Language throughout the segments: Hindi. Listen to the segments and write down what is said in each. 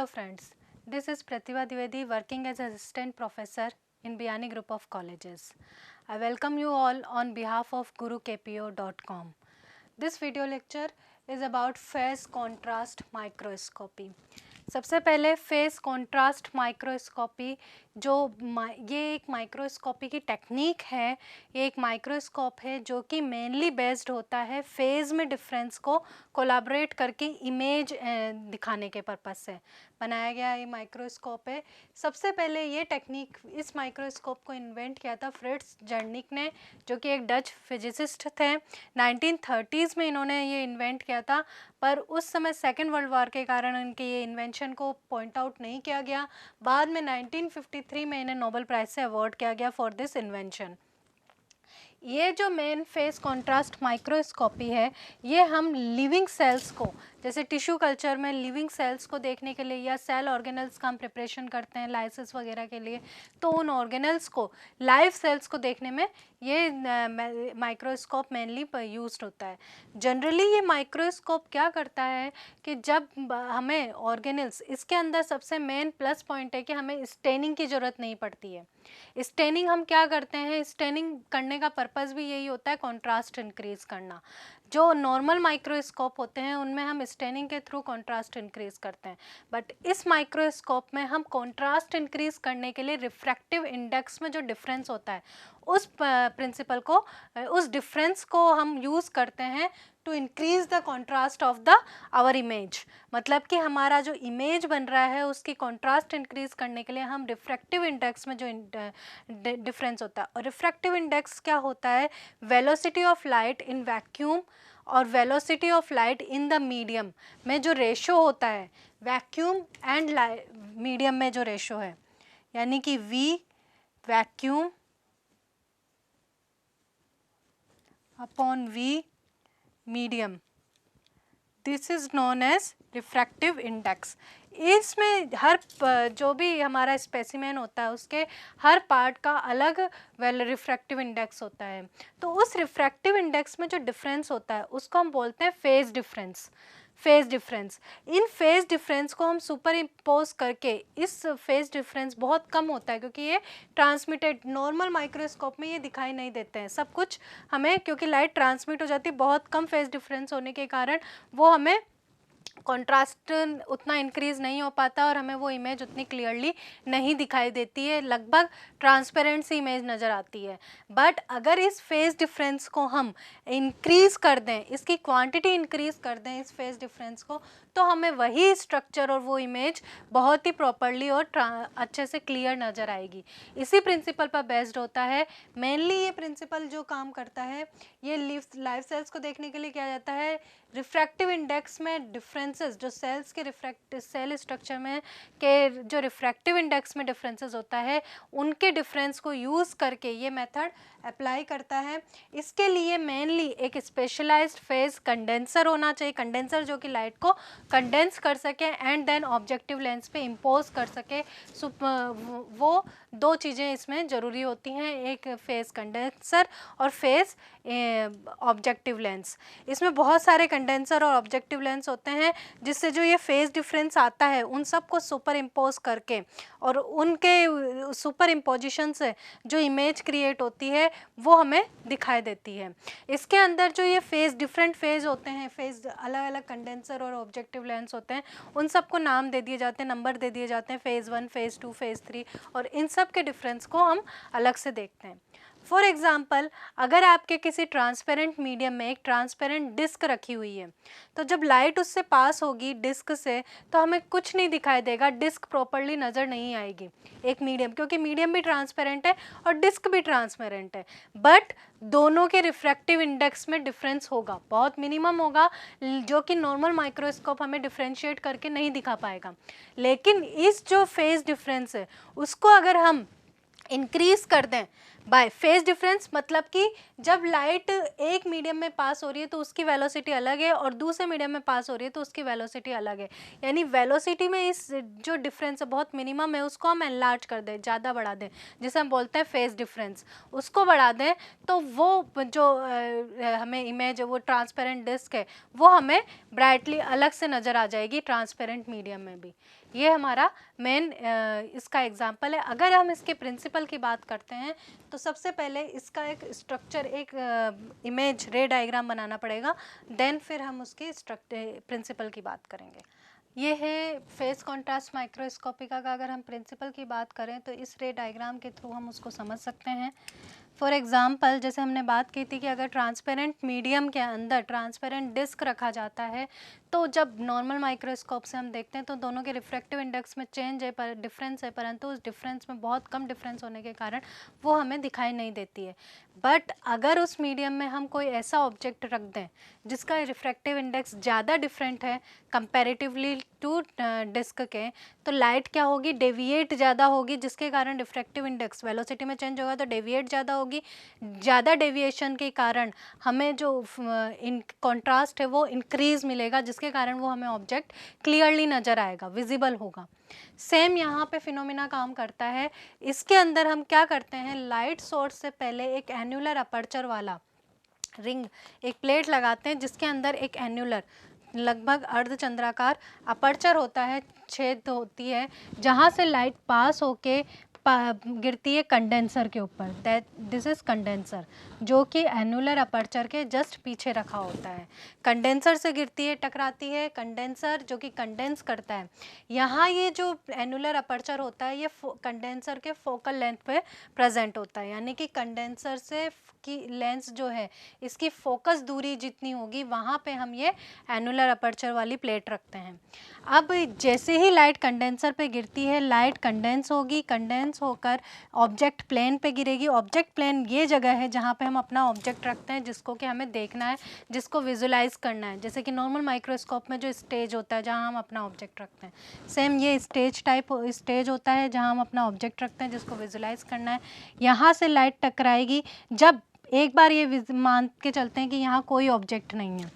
Hello friends, this is Pratibha Dwivedi working as assistant professor in Biyani Group of Colleges. I welcome you all on behalf of GuruKPO.com. This video lecture is about phase contrast microscopy. सबसे पहले फेस कॉन्ट्रास्ट माइक्रोस्कोपी ये एक माइक्रोस्कोपी की टेक्निक है, ये एक माइक्रोस्कोप है जो कि मेनली बेस्ड होता है फेज़ में डिफरेंस को कोलैबोरेट करके इमेज दिखाने के पर्पस से बनाया गया ये माइक्रोस्कोप है। सबसे पहले ये टेक्निक, इस माइक्रोस्कोप को इन्वेंट किया था फ्रिट्ज जर्निक ने, जो कि एक डच फिजिसिस्ट थे। 1930s में इन्होंने ये इन्वेंट किया था, पर उस समय सेकेंड वर्ल्ड वॉर के कारण इनके ये इन्वेंशन को पॉइंट आउट नहीं किया गया। बाद में 1953 में इन्हें नोबेल प्राइज़ से अवार्ड किया गया फॉर दिस इन्वेंशन। ये जो मेन फेस कॉन्ट्रास्ट माइक्रोस्कोपी है, ये हम लिविंग सेल्स को, जैसे टिश्यू कल्चर में लिविंग सेल्स को देखने के लिए या सेल ऑर्गेनल्स का हम प्रिपरेशन करते हैं लाइसिस वगैरह के लिए, तो उन ऑर्गेनल्स को, लाइव सेल्स को देखने में ये माइक्रोस्कोप मेनली यूज्ड होता है। जनरली ये माइक्रोस्कोप क्या करता है कि जब हमें ऑर्गेनल्स, इसके अंदर सबसे मेन प्लस पॉइंट है कि हमें स्टेनिंग की ज़रूरत नहीं पड़ती है। स्टेनिंग हम क्या करते हैं, स्टेनिंग करने का पर्पस भी यही होता है कॉन्ट्रास्ट इंक्रीज़ करना। जो नॉर्मल माइक्रोस्कोप होते हैं उनमें हम स्टेनिंग के थ्रू कॉन्ट्रास्ट इंक्रीज़ करते हैं, बट इस माइक्रोस्कोप में हम कॉन्ट्रास्ट इंक्रीज़ करने के लिए रिफ्रैक्टिव इंडेक्स में जो डिफरेंस होता है उस प्रिंसिपल को, उस डिफरेंस को हम यूज़ करते हैं to increase the contrast of the our image. मतलब कि हमारा जो इमेज बन रहा है उसकी कॉन्ट्रास्ट इंक्रीज़ करने के लिए हम रिफ्रैक्टिव इंडेक्स में जो डिफरेंस होता है, और रिफ्रैक्टिव इंडेक्स क्या होता है, velocity of light in vacuum और velocity of light in the medium में जो रेशो होता है, वैक्यूम एंड मीडियम में जो रेशो है, यानी कि V vacuum upon V medium, this is known as refractive index. इसमें हर जो भी हमारा स्पेसिमेन होता है उसके हर पार्ट का अलग रिफ्रैक्टिव इंडेक्स होता है, तो उस रिफ्रैक्टिव इंडेक्स में जो डिफरेंस होता है उसको हम बोलते हैं फेज़ डिफरेंस। फेज़ डिफरेंस, इन फेज़ डिफरेंस को हम सुपर इम्पोज करके, इस फेज़ डिफरेंस बहुत कम होता है क्योंकि ये ट्रांसमिटेड, नॉर्मल माइक्रोस्कोप में ये दिखाई नहीं देते हैं सब कुछ हमें, क्योंकि लाइट ट्रांसमिट हो जाती है, बहुत कम फेज़ डिफरेंस होने के कारण वो हमें कॉन्ट्रास्ट उतना इंक्रीज़ नहीं हो पाता और हमें वो इमेज उतनी क्लियरली नहीं दिखाई देती है, लगभग ट्रांसपेरेंट सी इमेज नज़र आती है। बट अगर इस फेज़ डिफरेंस को हम इंक्रीज़ कर दें, इसकी क्वांटिटी इंक्रीज़ कर दें इस फेज़ डिफरेंस को, तो हमें वही स्ट्रक्चर और वो इमेज बहुत ही प्रॉपरली और अच्छे से क्लियर नज़र आएगी। इसी प्रिंसिपल पर बेस्ड होता है मेनली ये प्रिंसिपल। जो काम करता है ये लाइव सेल्स को देखने के लिए किया जाता है, रिफ्रैक्टिव इंडेक्स में डिफरेंसेस, जो सेल्स के सेल स्ट्रक्चर में के जो रिफ्रैक्टिव इंडेक्स में डिफरेंसेस होता है उनके डिफरेंस को यूज़ करके ये मेथड अप्लाई करता है। इसके लिए मेनली एक स्पेशलाइज्ड फेज कंडेंसर होना चाहिए, कंडेंसर जो कि लाइट को कंडेंस कर सके एंड देन ऑब्जेक्टिव लेंस पे इम्पोज कर सके। वो दो चीज़ें इसमें ज़रूरी होती हैं, एक फेज कंडेंसर और फेज ऑब्जेक्टिव लेंस। इसमें बहुत सारे कंडेंसर और ऑब्जेक्टिव लेंस होते हैं जिससे जो ये फेज डिफरेंस आता है उन सब को सुपर इम्पोज करके और उनके सुपर इम्पोजिशन से जो इमेज क्रिएट होती है वो हमें दिखाई देती है। इसके अंदर जो ये फेज, डिफरेंट फेज होते हैं, फेज अलग अलग कंडेंसर और ऑब्जेक्टिव लेंस होते हैं, उन सबको नाम दे दिए जाते हैं, नंबर दे दिए जाते हैं, फेज़ 1, फेज़ 2, फेज़ 3, और इन सब के डिफरेंस को हम अलग से देखते हैं। फॉर एग्ज़ाम्पल, अगर आपके किसी ट्रांसपेरेंट मीडियम में एक ट्रांसपेरेंट डिस्क रखी हुई है, तो जब लाइट उससे पास होगी डिस्क से तो हमें कुछ नहीं दिखाई देगा, डिस्क प्रॉपरली नज़र नहीं आएगी एक मीडियम, क्योंकि मीडियम भी ट्रांसपेरेंट है और डिस्क भी ट्रांसपेरेंट है, बट दोनों के रिफ्रैक्टिव इंडेक्स में डिफरेंस होगा, बहुत मिनिमम होगा, जो कि नॉर्मल माइक्रोस्कोप हमें डिफ्रेंशिएट करके नहीं दिखा पाएगा। लेकिन इस जो फेज़ डिफरेंस है उसको अगर हम इंक्रीज़ कर दें बाय फेज डिफरेंस, मतलब कि जब लाइट एक मीडियम में पास हो रही है तो उसकी वेलोसिटी अलग है और दूसरे मीडियम में पास हो रही है तो उसकी वेलोसिटी अलग है, यानी वेलोसिटी में इस जो डिफरेंस है बहुत मिनिमम है उसको हम एनलार्ज कर दें, ज़्यादा बढ़ा दें, जिसे हम बोलते हैं फेज डिफरेंस, उसको बढ़ा दें तो वो जो हमें इमेज है वो ट्रांसपेरेंट डिस्क है वो हमें ब्राइटली अलग से नज़र आ जाएगी ट्रांसपेरेंट मीडियम में भी। ये हमारा मेन इसका एग्जाम्पल है। अगर हम इसके प्रिंसिपल की बात करते हैं तो सबसे पहले इसका एक स्ट्रक्चर, एक इमेज रे डायग्राम बनाना पड़ेगा, देन फिर हम उसके प्रिंसिपल की बात करेंगे। ये है फेस कॉन्ट्रास्ट माइक्रोस्कोपिका का अगर हम प्रिंसिपल की बात करें तो इस रे डायग्राम के थ्रू हम उसको समझ सकते हैं। फॉर एग्ज़ाम्पल जैसे हमने बात की थी कि अगर ट्रांसपेरेंट मीडियम के अंदर ट्रांसपेरेंट डिस्क रखा जाता है तो जब नॉर्मल माइक्रोस्कोप से हम देखते हैं तो दोनों के रिफ्रैक्टिव इंडेक्स में चेंज है, पर डिफरेंस है, परंतु उस डिफरेंस में बहुत कम डिफरेंस होने के कारण वो हमें दिखाई नहीं देती है। बट अगर उस मीडियम में हम कोई ऐसा ऑब्जेक्ट रख दें जिसका रिफ्रैक्टिव इंडेक्स ज़्यादा डिफरेंट है कंपैरेटिवली टू डिस्क के, तो लाइट क्या होगी, डेविएट ज़्यादा होगी, जिसके कारण रिफ्रैक्टिव इंडेक्स वेलोसिटी में चेंज होगा तो डेविएट ज़्यादा होगी। ज़्यादा डेविएशन के कारण हमें जो इन कॉन्ट्रास्ट है वो इंक्रीज मिलेगा, जिसके कारण वो हमें ऑब्जेक्ट क्लियरली नज़र आएगा, विजिबल होगा। सेम यहाँ पे फिनोमिना काम करता है। इसके अंदर हम क्या करते हैं, लाइट सोर्स से पहले एक एन्युलर अपर्चर वाला रिंग, एक प्लेट लगाते हैं जिसके अंदर एक एन्युलर लगभग अर्धचंद्राकार अपर्चर होता है, छेद होती है जहाँ से लाइट पास होके गिरती है कंडेंसर के ऊपर। दैट दिस इज कंडेंसर, जो कि एनुलर अपर्चर के जस्ट पीछे रखा होता है। कंडेंसर से गिरती है, टकराती है, कंडेंसर जो कि कंडेंस करता है। यहाँ ये जो एनुलर अपर्चर होता है ये कंडेंसर के फोकल लेंथ पे प्रेजेंट होता है, यानी कि कंडेंसर से की लेंस जो है इसकी फोकस दूरी जितनी होगी वहाँ पे हम ये एनुलर अपर्चर वाली प्लेट रखते हैं। अब जैसे ही लाइट कंडेंसर पे गिरती है, लाइट कंडेंस होगी, कंडेंस होकर ऑब्जेक्ट प्लेन पे गिरेगी। ऑब्जेक्ट प्लेन ये जगह है जहाँ पे हम अपना ऑब्जेक्ट रखते हैं जिसको कि हमें देखना है, जिसको विजुलाइज करना है। जैसे कि नॉर्मल माइक्रोस्कोप में जो स्टेज होता है जहाँ हम अपना ऑब्जेक्ट रखते हैं, सेम ये स्टेज टाइप स्टेज होता है जहाँ हम अपना ऑब्जेक्ट रखते हैं जिसको विजुलाइज करना है। यहाँ से लाइट टकराएगी। जब एक बार ये मान के चलते हैं कि यहाँ कोई ऑब्जेक्ट नहीं है,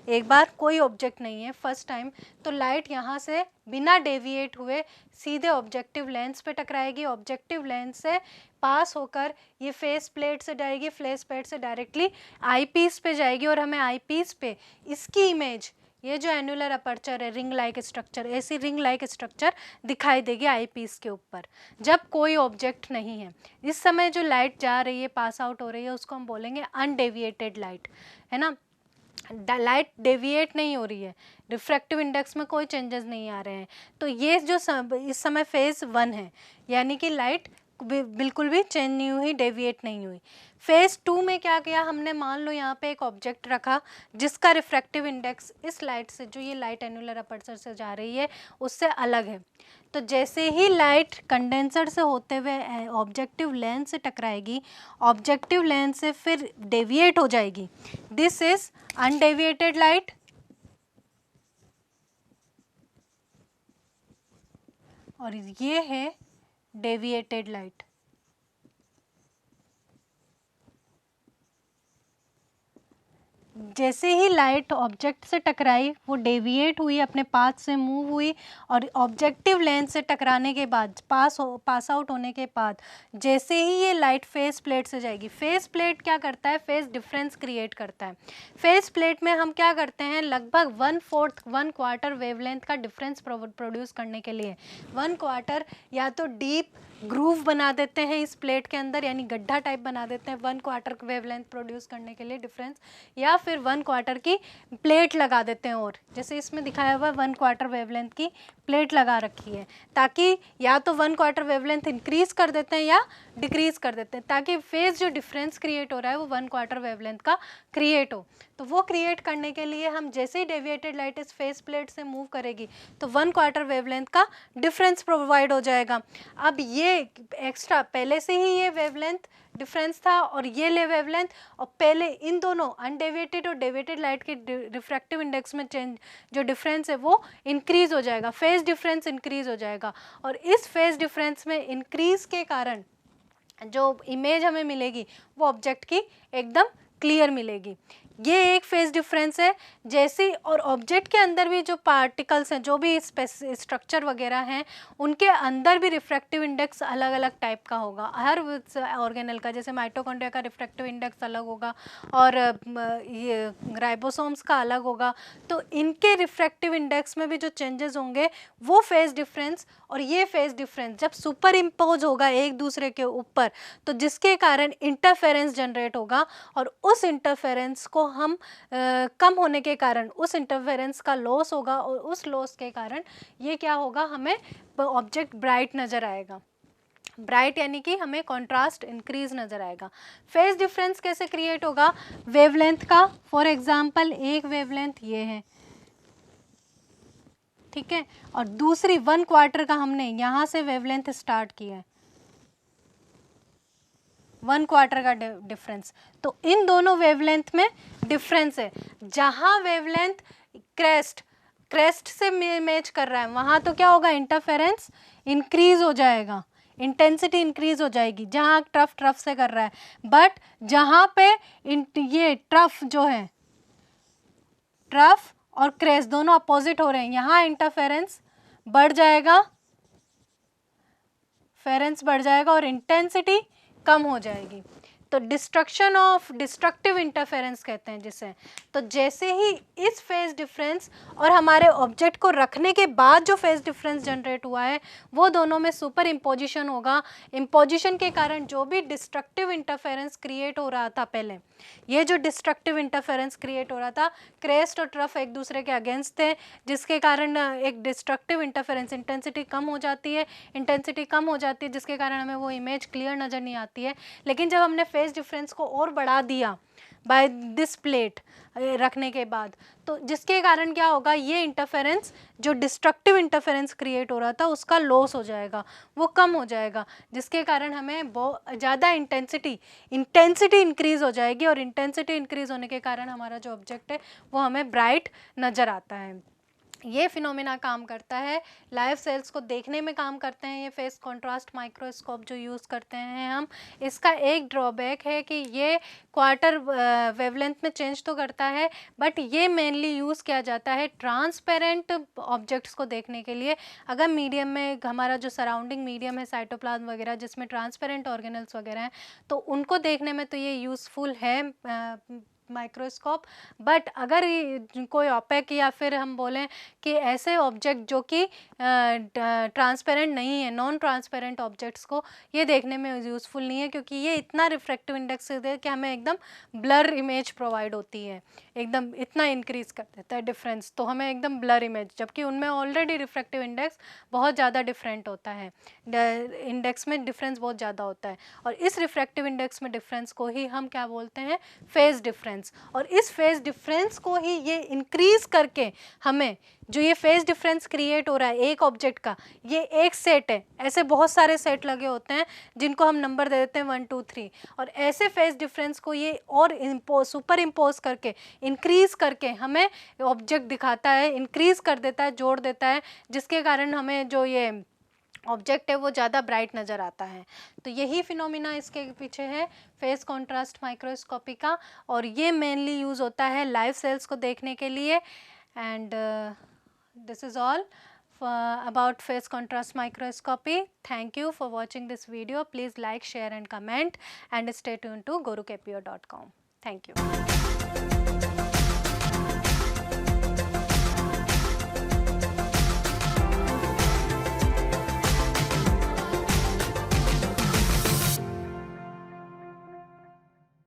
एक बार कोई ऑब्जेक्ट नहीं है फर्स्ट टाइम, तो लाइट यहाँ से बिना डेविएट हुए सीधे ऑब्जेक्टिव लेंस पे टकराएगी। ऑब्जेक्टिव लेंस से पास होकर ये फेस प्लेट से जाएगी, फेस प्लेट से डायरेक्टली आई पीस पे जाएगी और हमें आई पीस पे इसकी इमेज, ये जो एनुलर अपर्चर है, रिंग लाइक स्ट्रक्चर, ऐसी रिंग लाइक स्ट्रक्चर दिखाई देगी आई पीस के ऊपर जब कोई ऑब्जेक्ट नहीं है। इस समय जो लाइट जा रही है, पास आउट हो रही है, उसको हम बोलेंगे अनडेविएटेड लाइट, है ना। लाइट डेविएट नहीं हो रही है, रिफ्रैक्टिव इंडेक्स में कोई चेंजेस नहीं आ रहे हैं, तो ये जो इस समय फेज़ 1 है, यानी कि लाइट बिल्कुल भी चेंज नहीं हुई, डेविएट नहीं हुई। फेज़ 2 में क्या किया हमने, मान लो यहाँ पे एक ऑब्जेक्ट रखा जिसका रिफ्रैक्टिव इंडेक्स इस लाइट से, जो ये लाइट एनुलर अपर्चर से जा रही है, उससे अलग है। तो जैसे ही लाइट कंडेंसर से होते हुए ऑब्जेक्टिव लेंस से टकराएगी, ऑब्जेक्टिव लेंस से फिर डेविएट हो जाएगी, दिस इज अनडेविएटेड लाइट, और ये है डेविएटेड लाइट। जैसे ही लाइट ऑब्जेक्ट से टकराई वो डेविएट हुई, अपने पाथ से मूव हुई, और ऑब्जेक्टिव लेंस से टकराने के बाद, पास आउट होने के बाद जैसे ही ये लाइट फेस प्लेट से जाएगी, फेस प्लेट क्या करता है, फेस डिफरेंस क्रिएट करता है। फेस प्लेट में हम क्या करते हैं, लगभग 1/4 वेवलेंथ का डिफरेंस प्रोड्यूस करने के लिए 1/4 या तो डीप ग्रूव बना देते हैं इस प्लेट के अंदर, यानी गड्ढा टाइप बना देते हैं 1/4 वेवलेंथ प्रोड्यूस करने के लिए डिफरेंस, या फिर 1/4 की प्लेट लगा देते हैं, और जैसे इसमें दिखाया हुआ 1/4 वेवलेंथ की प्लेट लगा रखी है, ताकि या तो 1/4 वेवलेंथ इंक्रीज कर देते हैं या डिक्रीज कर देते हैं, ताकि फेज जो डिफरेंस क्रिएट हो रहा है वो 1/4 वेवलेंथ का क्रिएट हो। तो वो क्रिएट करने के लिए हम जैसे ही डेविएटेड लाइट इस फेस प्लेट से मूव करेगी तो 1/4 वेवलेंथ का डिफरेंस प्रोवाइड हो जाएगा। अब ये एक्स्ट्रा पहले से ही ये वेवलेंथ डिफरेंस था और ये ले वेवलेंथ, और पहले इन दोनों अनडेविएटेड और डेविएटेड लाइट के रिफ्रैक्टिव इंडेक्स में चेंज जो डिफरेंस है वो इंक्रीज हो जाएगा, फेज डिफरेंस इंक्रीज हो जाएगा, और इस फेज डिफरेंस में इंक्रीज के कारण जो इमेज हमें मिलेगी वो ऑब्जेक्ट की एकदम क्लियर मिलेगी। ये एक फेज डिफरेंस है। जैसे और ऑब्जेक्ट के अंदर भी जो पार्टिकल्स हैं, जो भी स्ट्रक्चर वगैरह हैं, उनके अंदर भी रिफ्रैक्टिव इंडेक्स अलग अलग टाइप का होगा हर ऑर्गेनल का। जैसे माइटोकॉन्ड्रिया का रिफ्रैक्टिव इंडेक्स अलग होगा और ये राइबोसोम्स का अलग होगा। तो इनके रिफ्रैक्टिव इंडेक्स में भी जो चेंजेस होंगे वो फेज डिफरेंस और ये फेज डिफरेंस जब सुपर इम्पोज होगा एक दूसरे के ऊपर, तो जिसके कारण इंटरफेरेंस जनरेट होगा और उस इंटरफेरेंस को हम कम होने के कारण उस इंटरफेरेंस का लॉस होगा और उस लॉस के कारण ये क्या होगा, हमें ऑब्जेक्ट ब्राइट नज़र आएगा। ब्राइट यानी कि हमें कंट्रास्ट इंक्रीज नज़र आएगा। फेज डिफरेंस कैसे क्रिएट होगा, वेवलेंथ का। फॉर एग्जांपल एक वेवलेंथ ये है, ठीक है, और दूसरी 1/4 का हमने यहाँ से वेवलेंथ स्टार्ट किया है, 1/4 का डिफरेंस। तो इन दोनों वेवलेंथ में डिफरेंस है। जहाँ वेवलेंथ क्रेस्ट से मैच कर रहा है वहाँ तो क्या होगा, इंटरफेरेंस इंक्रीज हो जाएगा, इंटेंसिटी इंक्रीज हो जाएगी जहाँ ट्रफ से कर रहा है। बट जहाँ पे ये ट्रफ जो है, ट्रफ और क्रेस्ट दोनों अपोजिट हो रहे हैं, यहाँ इंटरफेरेंस बढ़ जाएगा, फेरेंस बढ़ जाएगा और इंटेंसिटी कम हो जाएगी। तो डिस्ट्रक्टिव इंटरफेरेंस कहते हैं जिसे। तो जैसे ही इस फेज डिफरेंस और हमारे ऑब्जेक्ट को रखने के बाद जो फेज डिफरेंस जनरेट हुआ है वो दोनों में सुपर इम्पोजिशन होगा। इम्पोजिशन के कारण जो भी डिस्ट्रक्टिव इंटरफेरेंस क्रिएट हो रहा था पहले, ये जो डिस्ट्रक्टिव इंटरफेरेंस क्रिएट हो रहा था, क्रेस्ट और ट्रफ एक दूसरे के अगेंस्ट थे, जिसके कारण एक डिस्ट्रक्टिव इंटरफेरेंस, इंटेंसिटी कम हो जाती है, जिसके कारण हमें वो इमेज क्लियर नज़र नहीं आती है। लेकिन जब हमने फेज डिफरेंस को और बढ़ा दिया बाय दिस प्लेट रखने के बाद, तो जिसके कारण क्या होगा, ये इंटरफेरेंस जो डिस्ट्रक्टिव इंटरफेरेंस क्रिएट हो रहा था उसका लॉस हो जाएगा, वो कम हो जाएगा, जिसके कारण हमें बहुत ज़्यादा इंटेंसिटी इंक्रीज हो जाएगी और इंटेंसिटी इंक्रीज होने के कारण हमारा जो ऑब्जेक्ट है वो हमें ब्राइट नज़र आता है। ये फिनोमेना काम करता है, लाइव सेल्स को देखने में काम करते हैं ये फेस कॉन्ट्रास्ट माइक्रोस्कोप जो यूज़ करते हैं हम। इसका एक ड्रॉबैक है कि ये क्वार्टर वेवलेंथ में चेंज तो करता है, बट ये मेनली यूज़ किया जाता है ट्रांसपेरेंट ऑब्जेक्ट्स को देखने के लिए। अगर मीडियम में हमारा जो सराउंडिंग मीडियम है साइटोप्लाज्म वगैरह जिसमें ट्रांसपेरेंट ऑर्गेनल्स वगैरह हैं, तो उनको देखने में तो ये यूज़फुल है माइक्रोस्कोप। बट अगर कोई ओपेक या फिर हम बोलें कि ऐसे ऑब्जेक्ट जो कि ट्रांसपेरेंट नहीं है, नॉन ट्रांसपेरेंट ऑब्जेक्ट्स को ये देखने में यूज़फुल नहीं है, क्योंकि ये इतना रिफ्रैक्टिव इंडेक्स है कि हमें एकदम ब्लर इमेज प्रोवाइड होती है, एकदम इतना इंक्रीज कर देता है डिफरेंस, तो हमें एकदम ब्लर इमेज, जबकि उनमें ऑलरेडी रिफ्रैक्टिव इंडेक्स बहुत ज़्यादा डिफरेंट होता है, इंडेक्स में डिफरेंस बहुत ज़्यादा होता है। और इस रिफ्रैक्टिव इंडेक्स में डिफरेंस को ही हम क्या बोलते हैं, फेज डिफरेंस। और इस फेज डिफरेंस को ही ये इंक्रीज करके हमें जो ये फेज डिफरेंस क्रिएट हो रहा है एक ऑब्जेक्ट का, ये एक सेट है, ऐसे बहुत सारे सेट लगे होते हैं जिनको हम नंबर दे देते हैं 1 2 3, और ऐसे फेज डिफरेंस को ये और सुपर इम्पोज करके इंक्रीज करके हमें ऑब्जेक्ट दिखाता है, इंक्रीज कर देता है, जोड़ देता है, जिसके कारण हमें जो ये ऑब्जेक्ट है वो ज़्यादा ब्राइट नज़र आता है। तो यही फिनोमिना इसके पीछे है फेस कॉन्ट्रास्ट माइक्रोस्कोपी का, और ये मेनली यूज़ होता है लाइव सेल्स को देखने के लिए। And this is all about phase contrast microscopy. Thank you for watching this video. Please like, share and comment, and stay tuned to gurukepio.com. Thank you.